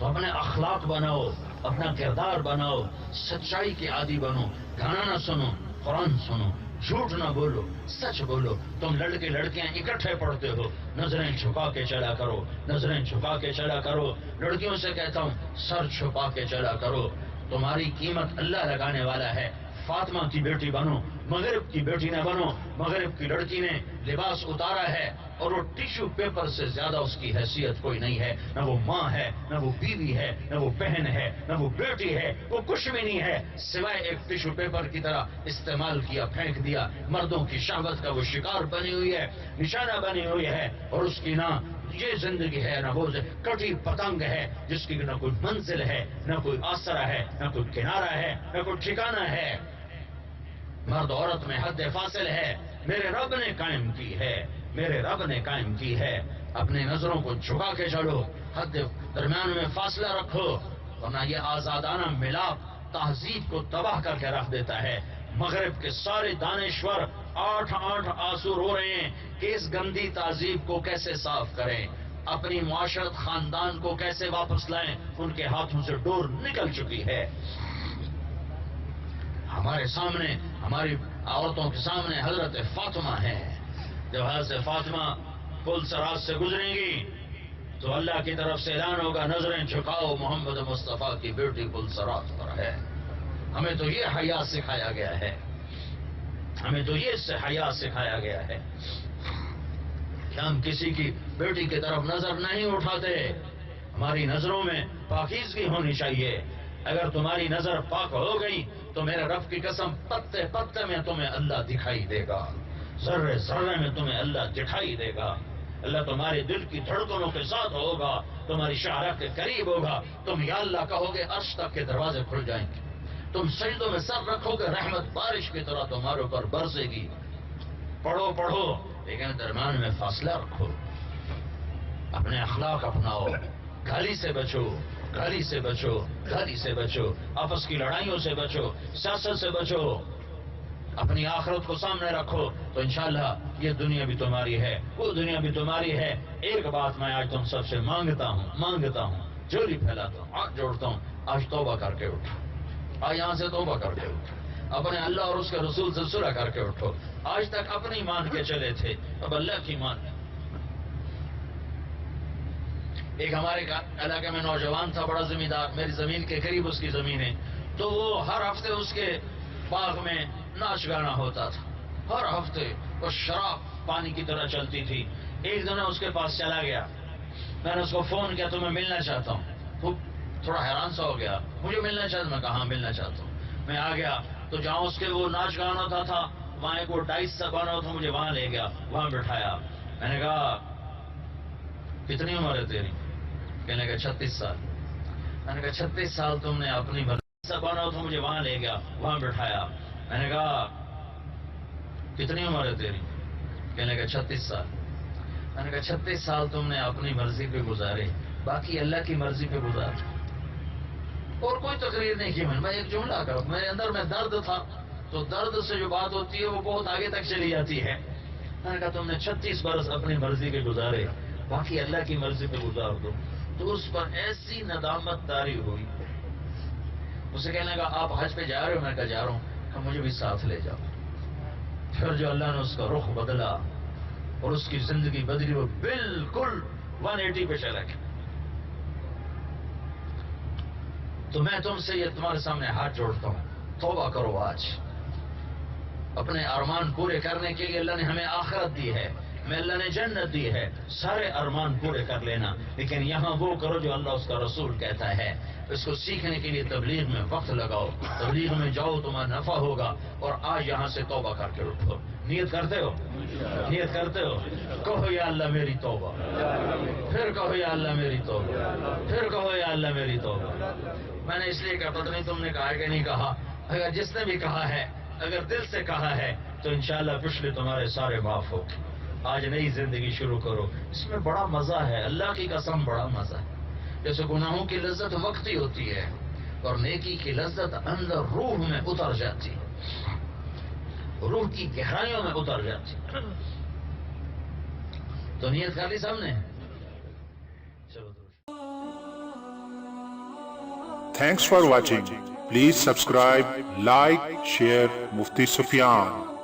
تو اپنے اخلاق بناؤ، اپنا کردار بناؤ، سچائی کے عادی بنو، گانا نہ سنو، قرآن سنو، جھوٹ نہ بولو، سچ بولو۔ تم لڑکے لڑکیاں اکٹھے پڑھتے ہو، نظریں چھپا کے چلا کرو، نظریں چھپا کے چلا کرو۔ لڑکیوں سے کہتا ہوں سر چھپا کے چلا کرو، تمہاری قیمت اللہ لگانے والا ہے۔ فاطمہ کی بیٹی بنو، مغرب کی بیٹی نہ بنو۔ مغرب کی لڑکی نے لباس اتارا ہے اور وہ ٹیشو پیپر سے زیادہ اس کی حیثیت کوئی نہیں ہے، نہ وہ ماں ہے، نہ وہ بیوی ہے، نہ وہ بہن ہے، نہ وہ بیٹی ہے، وہ کچھ بھی نہیں ہے سوائے ایک ٹیشو پیپر کی طرح استعمال کیا، پھینک دیا۔ مردوں کی شہوت کا وہ شکار بنی ہوئی ہے، نشانہ بنی ہوئی ہے، اور اس کی نہ یہ زندگی ہے نہ وہ کٹی پتنگ ہے جس کی نہ کوئی منزل ہے، نہ کوئی آسرا ہے، نہ کوئی کنارہ ہے، نہ کوئی ٹھکانہ ہے۔ مرد عورت میں حد فاصل ہے، میرے رب نے قائم کی ہے، میرے رب نے قائم کی ہے۔ اپنی نظروں کو جھکا کے چلو، حد درمیان میں فاصلہ رکھو، ورنہ یہ آزادانہ ملاپ تہذیب کو تباہ کر کے رکھ دیتا ہے۔ مغرب کے سارے دانشور 8 آنسو رو رہے ہیں کہ اس گندی تہذیب کو کیسے صاف کریں، اپنی معاشرت خاندان کو کیسے واپس لائیں۔ ان کے ہاتھوں سے ڈور نکل چکی ہے۔ ہمارے سامنے، ہماری عورتوں کے سامنے حضرت فاطمہ ہے۔ جب حضرت فاطمہ پل سرات سے گزریں گی تو اللہ کی طرف سے اعلان ہوگا نظریں جھکاؤ، محمد مصطفیٰ کی بیٹی پل سرات پر ہے۔ ہمیں تو یہ حیا سکھایا گیا ہے، ہمیں تو یہ حیا سکھایا گیا ہے کہ ہم کسی کی بیٹی کی طرف نظر نہیں اٹھاتے۔ ہماری نظروں میں پاکیزگی ہونی چاہیے۔ اگر تمہاری نظر پاک ہو گئی تو میرے رب کی قسم پتے پتے میں تمہیں اللہ دکھائی دے گا، ذرے ذرے میں تمہیں اللہ دکھائی دے گا۔ اللہ تمہارے دل کی دھڑکنوں کے ساتھ ہوگا، تمہاری شاہراہ کے قریب ہوگا۔ تم یا اللہ کہو گے، عرش تک کے دروازے کھل جائیں گے۔ تم سجدوں میں سر رکھو گے، رحمت بارش کی طرح تمہارے اوپر برسے گی۔ پڑھو پڑھو، لیکن درمیان میں فاصلہ رکھو، اپنے اخلاق اپناؤ، گالی سے بچو، گالی سے بچو، گالی سے بچو، آپس کی لڑائیوں سے بچو، سیاست سے بچو، اپنی آخرت کو سامنے رکھو تو انشاءاللہ یہ دنیا بھی تمہاری ہے، وہ دنیا بھی تمہاری ہے۔ ایک بات میں آج تم سب سے مانگتا ہوں، جولی پھیلاتا ہوں، ہاتھ جوڑتا ہوں، آج توبہ کر کے اٹھو، آج یہاں سے توبہ کر کے اٹھو، اپنے اللہ اور اس کے رسول سے صلح کر کے اٹھو۔ آج تک اپنی مان کے چلے تھے، اب اللہ کی مان۔ ایک ہمارے علاقے میں نوجوان تھا، بڑا زمیندار، میری زمین کے قریب اس کی زمین ہے، تو وہ ہر ہفتے اس کے باغ میں ناچ گانا ہوتا تھا، ہر ہفتے وہ شراب پانی کی طرح چلتی تھی۔ ایک دن اس کے پاس چلا گیا، میں نے اس کو فون کیا، تو میں ملنا چاہتا ہوں۔ وہ تھوڑا حیران سا ہو گیا، مجھے ملنا چاہتا ہوں؟ میں کہا ہاں ملنا چاہتا ہوں۔ میں آ گیا تو جہاں اس کے وہ ناچ گانا ہوتا تھا وہاں ایک وہ ڈائس سا بنا ہوا تھا، مجھے وہاں لے گیا، وہاں بٹھایا۔ میں نے کہا کتنی عمر ہے تیری؟ کہنے کا 36 سال۔ میں نے کہا 36 سال تم نے اپنی سا بنا ہوا تھا، مجھے وہاں لے گیا، وہاں بٹھایا۔ میں نے کہا کتنی عمر ہے تیری؟ کہنے کا 36 سال۔ میں نے کہا 36 سال تم نے اپنی مرضی پہ گزارے، باقی اللہ کی مرضی پہ گزار۔ اور کوئی تقریر نہیں کی میں ایک جملہ کروں، میرے اندر میں درد تھا، تو درد سے جو بات ہوتی ہے وہ بہت آگے تک چلی جاتی ہے۔ میں نے کہا تم نے 36 برس اپنی مرضی پہ گزارے، باقی اللہ کی مرضی پہ گزار دو۔ تو اس پر ایسی ندامت طاری ہوئی۔ اسے کہنے لگا آپ حج پہ جا رہے ہو؟ میں نے کہا جا رہا ہوں۔ کہ مجھے بھی ساتھ لے جاؤ۔ پھر جو اللہ نے اس کا رخ بدلا اور اس کی زندگی بدلی، وہ بالکل 180 پہ چلا گیا۔ تو میں تم سے یہ تمہارے سامنے ہاتھ جوڑتا ہوں، توبہ کرو آج۔ اپنے ارمان پورے کرنے کے لیے اللہ نے ہمیں آخرت دی ہے، ہمیں اللہ نے جنت دی ہے، سارے ارمان پورے کر لینا، لیکن یہاں وہ کرو جو اللہ اس کا رسول کہتا ہے۔ اس کو سیکھنے کے لیے تبلیغ میں وقت لگاؤ، تبلیغ میں جاؤ، تمہارا نفع ہوگا۔ اور آج یہاں سے توبہ کر کے اٹھو۔ نیت کرتے ہو؟ نیت کرتے ہو؟ کہو یا اللہ میری توبہ، پھر کہو یا اللہ میری توبہ، پھر کہو یا اللہ میری توبہ۔ میں نے اس لیے کہا پتہ نہیں تم نے کہا ہے کہ نہیں کہا، اگر جس نے بھی کہا ہے، اگر دل سے کہا ہے تو انشاءاللہ پچھلے تمہارے سارے معاف ہو۔ آج نئی زندگی شروع کرو، اس میں بڑا مزہ ہے، اللہ کی قسم بڑا مزہ ہے۔ جیسے گناہوں کی لذت وقتی ہوتی ہے اور نیکی کی لذت اندر روح میں اتر جاتی ہے، روح کی گہرائیوں میں اتر جاتی ہے۔ تو نیت کر لی سب نے؟ چلو Thanks for watching. Please subscribe, like, share Mufti Sufyan.